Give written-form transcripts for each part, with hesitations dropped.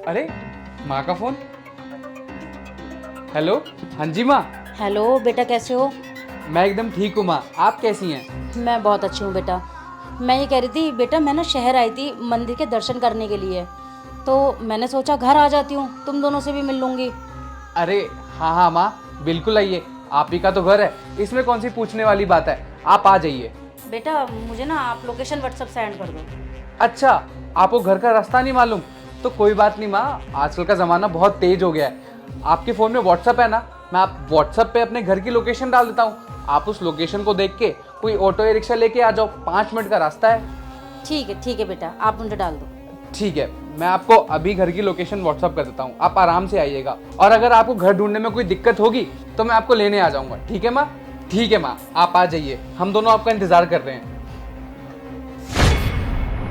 अरे माँ का फोन। हेलो, हाँ जी माँ। हेलो बेटा, कैसे हो? मैं एकदम ठीक हूँ माँ, आप कैसी हैं? मैं बहुत अच्छी हूँ बेटा। मैं ये कह रही थी बेटा, मैं ना शहर आई थी मंदिर के दर्शन करने के लिए, तो मैंने सोचा घर आ जाती हूँ, तुम दोनों से भी मिल लूँगी। अरे हाँ हाँ माँ, बिल्कुल आइए, आप ही का तो घर है, इसमें कौन सी पूछने वाली बात है, आप आ जाइए। बेटा मुझे ना आप लोकेशन व्हाट्सएप सेंड कर दो। अच्छा, आपको घर का रास्ता नहीं मालूम? तो कोई बात नहीं माँ, आजकल का ज़माना बहुत तेज हो गया है। आपके फ़ोन में व्हाट्सएप है ना, मैं आप व्हाट्सएप पे अपने घर की लोकेशन डाल देता हूँ। आप उस लोकेशन को देख के कोई ऑटो या रिक्शा लेके आ जाओ, 5 मिनट का रास्ता है। ठीक है बेटा, आप मुझे डाल दो। ठीक है, मैं आपको अभी घर की लोकेशन व्हाट्सअप कर देता हूँ, आप आराम से आइएगा। और अगर आपको घर ढूंढने में कोई दिक्कत होगी तो मैं आपको लेने आ जाऊँगा, ठीक है माँ? ठीक है माँ, आप आ जाइए, हम दोनों आपका इंतज़ार कर रहे हैं।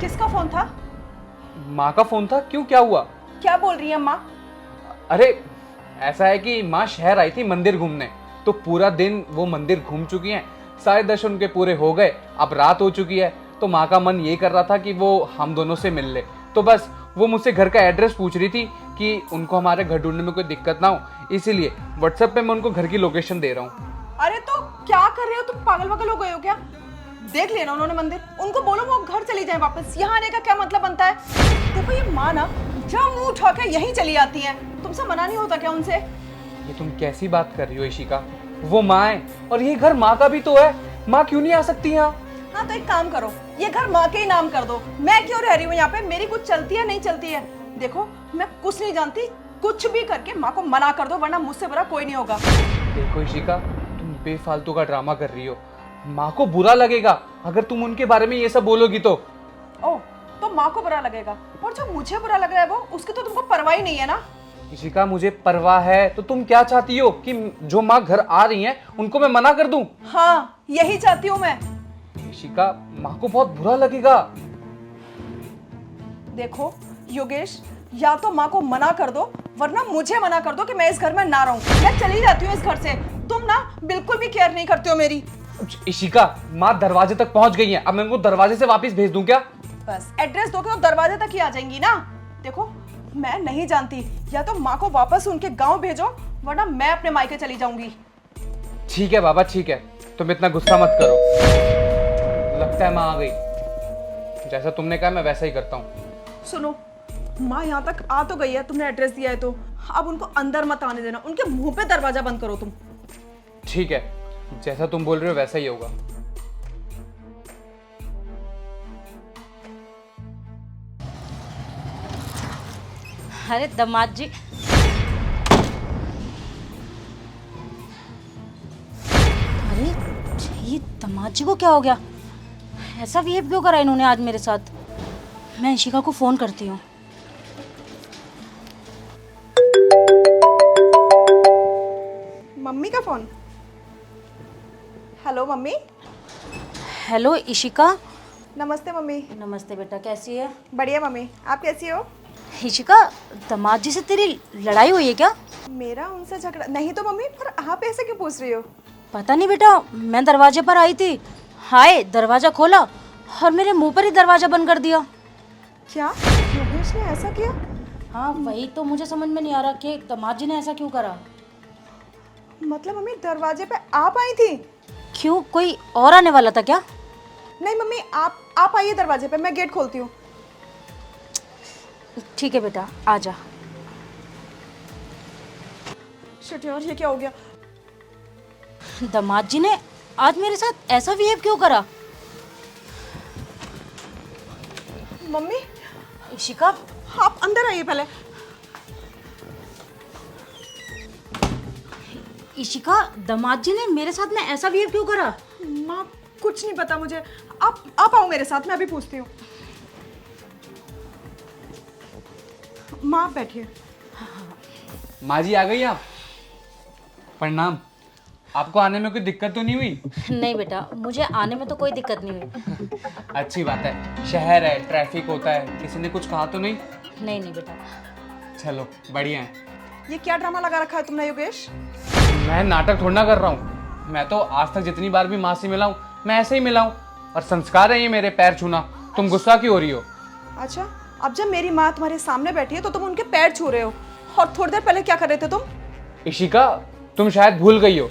किसका फोन था? माँ का फ़ोन था, क्यों, क्या हुआ? क्या बोल रही है माँ? अरे ऐसा है कि माँ शहर आई थी मंदिर घूमने, तो पूरा दिन वो मंदिर घूम चुकी हैं, सारे दर्शन उनके पूरे हो गए, अब रात हो चुकी है, तो माँ का मन ये कर रहा था कि वो हम दोनों से मिल ले। तो बस वो मुझसे घर का एड्रेस पूछ रही थी कि उनको हमारे घर ढूंढने में कोई दिक्कत ना हो, इसीलिए व्हाट्सएप पे मैं उनको घर की लोकेशन दे रहा हूँ। अरे तो क्या कर रहे हो तुम? पागल वगल हो गए हो क्या? देख लिया ना उन्होंने मंदिर, उनको बोलो वो घर चली जाए वापस, यहाँ आने का क्या मतलब बनता है? देखो ये माँ ना जब मुंह उठा के यहीं चली आती है, तुमसे मना नहीं होता क्या उनसे? ये तुम कैसी बात कर रही हो इशिका, वो माँ है और ये घर माँ का भी तो है, माँ क्यों नहीं आ सकती यहाँ? हाँ तो एक काम करो, ये घर माँ के ही नाम कर दो। मैं क्यों रह रही हूँ यहाँ पे? मेरी कुछ चलती है नहीं चलती है? देखो मैं कुछ नहीं जानती, कुछ भी करके माँ को मना कर दो, वरना मुझसे बुरा कोई नहीं होगा। देखो इशिका, तुम बेफालतू का ड्रामा कर रही हो, माँ को बुरा लगेगा अगर तुम उनके बारे में ये सब बोलोगी तो। ओह, तो माँ को बुरा लगेगा, और जो मुझे बुरा लग रहा है वो उसकी तो तुमको परवाह ही नहीं है ना? इशिका मुझे परवाह है, तो तुम क्या चाहती हो कि जो माँ घर आ रही हैं उनको मैं मना कर दूं? हाँ यही चाहती हूँ मैं। इशिका, माँ को बहुत बुरा लगेगा। देखो योगेश, या तो माँ को मना कर दो, वरना मुझे मना कर दो कि मैं इस घर में ना रहूं। मैं चली जाती हूँ इस घर से। तुम ना बिल्कुल भी केयर नहीं करते हो मेरी। इशिका, माँ दरवाजे तक पहुंच गई है, अब मैं उनको दरवाजे से वापस भेज दूं क्या? बस एड्रेस दोगे तो दरवाजे तक ही आ जाएंगी ना। देखो मैं नहीं जानती, या तो माँ को वापस उनके गांव भेजो, वरना मैं अपने मायके चली जाऊंगी। ठीक है बाबा, ठीक है, तुम इतना गुस्सा मत करो। लगता है माँ आ गई, जैसा तुमने कहा मैं वैसा ही करता हूँ। सुनो, माँ यहाँ तक आ तो गई है, तुमने एड्रेस दिया है तो अब उनको अंदर मत आने देना, उनके मुंह पे दरवाजा बंद करो तुम। ठीक है, जैसा तुम बोल रहे हो वैसा ही होगा। अरे दामाद जी, अरे ये दामाद जी को क्या हो गया? ऐसा बिहेव क्यों करा इन्होंने आज मेरे साथ? मैं इशिका को फोन करती हूँ। मम्मी का phone. Hello mummy. Hello Ishika. नमस्ते मम्मी। नमस्ते बेटा, कैसी है? बढ़िया मम्मी, आप कैसी हो? इशिका, दामाद जी से तेरी लड़ाई हुई है क्या? मेरा उनसे झगड़ा नहीं तो मम्मी, पर आप ऐसे क्यों पूछ रही हो? पता नहीं बेटा, मैं दरवाजे पर आई थी, हाय दरवाजा खोला और मेरे मुंह पर ही दरवाजा बंद कर दिया। क्या योगेश ने ऐसा किया? हाँ वही तो मुझे समझ में नहीं आ रहा कि दामाद जी ने ऐसा क्यों करा। मतलब मम्मी दरवाजे पे आप आई थी? क्यों, कोई और आने वाला था क्या? नहीं मम्मी, आप आइए दरवाजे पे, मैं गेट खोलती हूँ। ठीक है बेटा, आजा। शिट यार, ये क्या हो गया? दामाद जी ने आज मेरे साथ ऐसा बिहेव क्यों करा? मम्मी इशिका, आप अंदर आइए पहले। इशिका, दामाद जी ने मेरे साथ में ऐसा बिहेव क्यों करा? माँ कुछ नहीं पता मुझे, आप आओ मेरे साथ, मैं अभी पूछती हूँ। माँ आप बैठिए। माँ जी आ गई आप? प्रणाम। आपको आने में कोई दिक्कत तो नहीं हुई? नहीं बेटा, मुझे आने में तो कोई दिक्कत नहीं हुई। अच्छी बात है, शहर है, ट्रैफिक होता है, किसी ने कुछ कहा तो नहीं? नहीं बेटा। चलो बढ़िया है। ये क्या ड्रामा लगा रखा है तुमने योगेश? मैं नाटक थोड़ा ना कर रहा हूँ, मैं तो आज तक जितनी बार भी माँ से मिला हूँ मैं ऐसे ही मिला हूँ, और संस्कार है ये मेरे पैर छूना। तुम गुस्सा क्यों हो रही हो? अच्छा, अब जब मेरी माँ तुम्हारे सामने बैठी है तो तुम उनके पैर छू रहे हो, और थोड़ी देर पहले क्या कर रहे थे तुम? इशिका, तुम शायद भूल गई हो,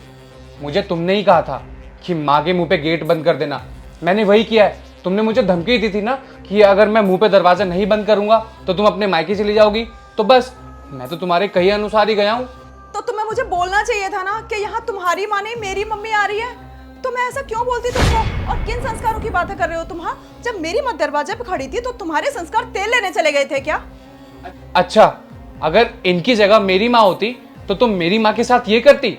मुझे तुमने ही कहा था कि माँ के मुंह पे गेट बंद कर देना। मैंने वही किया है। तुमने मुझे धमकी दी थी ना कि अगर मैं मुंह पे दरवाजा नहीं बंद करूंगा तो तुम अपने मायके चली जाओगी। तो बस मैं तो तुम्हारे कहे अनुसार ही गया हूँ। तो तुम्हें मुझे बोलना चाहिए था ना कि यहाँ तुम्हारी माँ नहीं मेरी मम्मी आ रही है। तो मैं ऐसा क्यों बोलती तुमको? और किन संस्कारों की बातें कर रहे हो तुम? हाँ, जब मेरी माँ दरवाजे पे खड़ी थी तो तुम्हारे संस्कार तेल लेने चले गए थे क्या? अच्छा, अगर इनकी जगह मेरी माँ होती तो तुम मेरी माँ के साथ ये करती?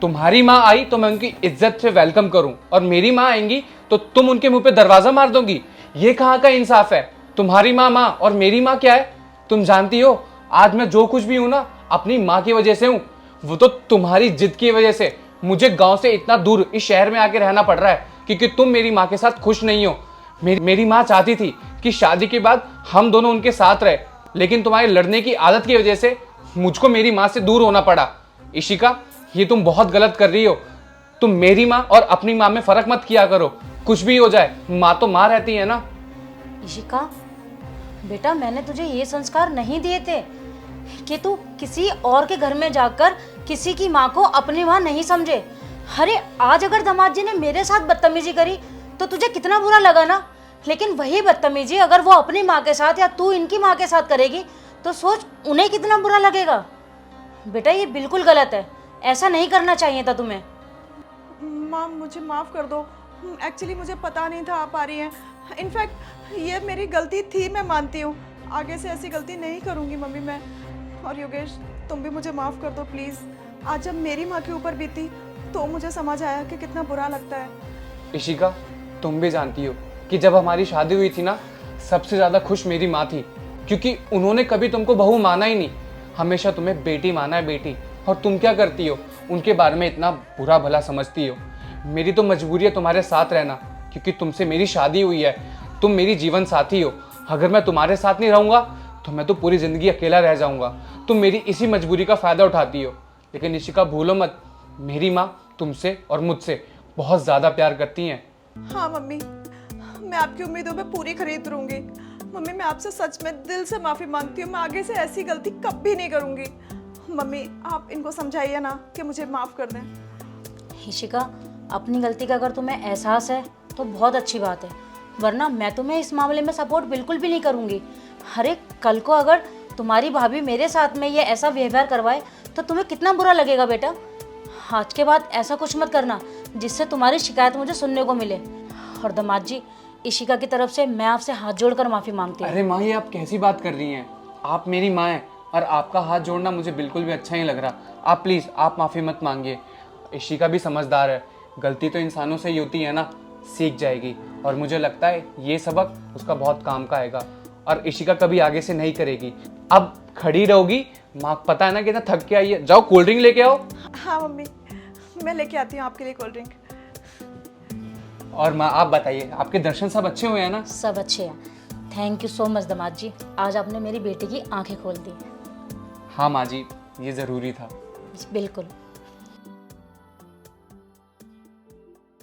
तुम्हारी माँ आई तो मैं उनकी इज्जत से वेलकम करूं, और मेरी माँ आएंगी तो तुम उनके मुंह पे दरवाजा मार दोगी? ये कहाँ का इंसाफ है? तुम्हारी माँ माँ और मेरी माँ क्या है? तुम जानती हो आज मैं जो कुछ भी हूं ना अपनी माँ की वजह से हूं। वो तो तुम्हारी जिद की वजह से मुझे गांव से इतना दूर इस शहर में आके रहना पड़ रहा है, क्योंकि तुम मेरी माँ के साथ खुश नहीं हो। मेरी माँ चाहती थी कि शादी के बाद हम दोनों उनके साथ रहे, लेकिन तुम्हारे लड़ने की आदत की वजह से मुझको मेरी माँ से दूर होना पड़ा। इशिका, ये तुम बहुत गलत कर रही हो। तुम मेरी माँ और अपनी माँ में फर्क मत किया करो। कुछ भी हो जाए, माँ तो माँ रहती है ना। इशिका बेटा, मैंने तुझे ये संस्कार नहीं दिए थे कि तू किसी और के घर में जाकर किसी की माँ को अपनी माँ नहीं समझे। अरे आज अगर दामाद जी ने मेरे साथ बदतमीजी करी तो तुझे कितना बुरा लगा ना, लेकिन वही बदतमीजी अगर वो अपनी माँ के साथ या तू इनकी माँ के साथ करेगी तो सोच उन्हें कितना बुरा लगेगा। बेटा ये बिल्कुल गलत है, ऐसा नहीं करना चाहिए था तुम्हें। माँ मुझे माफ़ कर दो। एक्चुअली मुझे पता नहीं था आप आ रही हैं। इनफैक्ट ये मेरी गलती थी, मैं मानती हूँ। आगे से ऐसी गलती नहीं करूँगी मम्मी मैं। और योगेश, तुम भी मुझे माफ़ कर दो प्लीज़। आज जब मेरी माँ के ऊपर बीती तो मुझे समझ आया कि कितना बुरा लगता है। इशिका, तुम भी जानती हो कि जब हमारी शादी हुई थी ना, सबसे ज़्यादा खुश मेरी माँ थी, क्योंकि उन्होंने कभी तुमको बहू माना ही नहीं, हमेशा तुम्हें बेटी माना है, बेटी। और तुम क्या करती हो? उनके बारे में इतना बुरा भला समझती हो। मेरी तो मजबूरी है तुम्हारे साथ रहना, क्योंकि तुमसे मेरी शादी हुई है, तुम मेरी जीवन साथी हो। अगर मैं तुम्हारे साथ नहीं रहूँगा तो मैं तो पूरी ज़िंदगी अकेला रह जाऊँगा। तुम मेरी इसी मजबूरी का फ़ायदा उठाती हो। लेकिन इशिका, भूलो मत, मेरी माँ तुमसे और मुझसे बहुत ज़्यादा प्यार करती हैं। हाँ मम्मी, मैं आपकी उम्मीदों पे पूरी खरी उतरूंगी। मम्मी मैं आपसे सच में दिल से माफ़ी मांगती हूँ। मैं आगे से ऐसी गलती कभी नहीं करूँगी। मम्मी आप इनको समझाइए ना कि मुझे माफ़ कर दें। इशिका, अपनी गलती का अगर तुम्हें एहसास है तो बहुत अच्छी बात है, वरना मैं तुम्हें इस मामले में सपोर्ट बिल्कुल भी नहीं करूँगी। अरे कल को अगर तुम्हारी भाभी मेरे साथ में ये ऐसा व्यवहार करवाए तो तुम्हें कितना बुरा लगेगा बेटा। आज के बाद ऐसा कुछ मत करना जिससे तुम्हारी शिकायत मुझे सुनने को मिले। और दामाद जी, इशिका की तरफ से मैं आपसे हाथ जोड़कर माफ़ी मांगती हूँ। अरे माँ, ये आप कैसी बात कर रही हैं? आप मेरी माँ हैं और आपका हाथ जोड़ना मुझे बिल्कुल भी अच्छा नहीं लग रहा। आप प्लीज़ आप माफ़ी मत मांगिए। इशिका भी समझदार है, गलती तो इंसानों से ही होती है ना, सीख जाएगी। और मुझे लगता है ये सबक उसका बहुत काम का आएगा, और इशिका कभी आगे से नहीं करेगी। अब खड़ी रहोगी, माँ पता है ना कितना थक के आई है। जाओ कोल्ड ड्रिंक लेके आओ। हाँ मम्मी, मैं लेके आती हूँ आपके लिए कोल्ड ड्रिंक। और माँ आप बताइए, आपके दर्शन सब अच्छे हुए हैं ना? सब अच्छे हैं, थैंक यू सो मच दामाद जी, आज आपने मेरी बेटी की आंखें खोल दी। हाँ माँ जी, ये ज़रूरी था। बिल्कुल।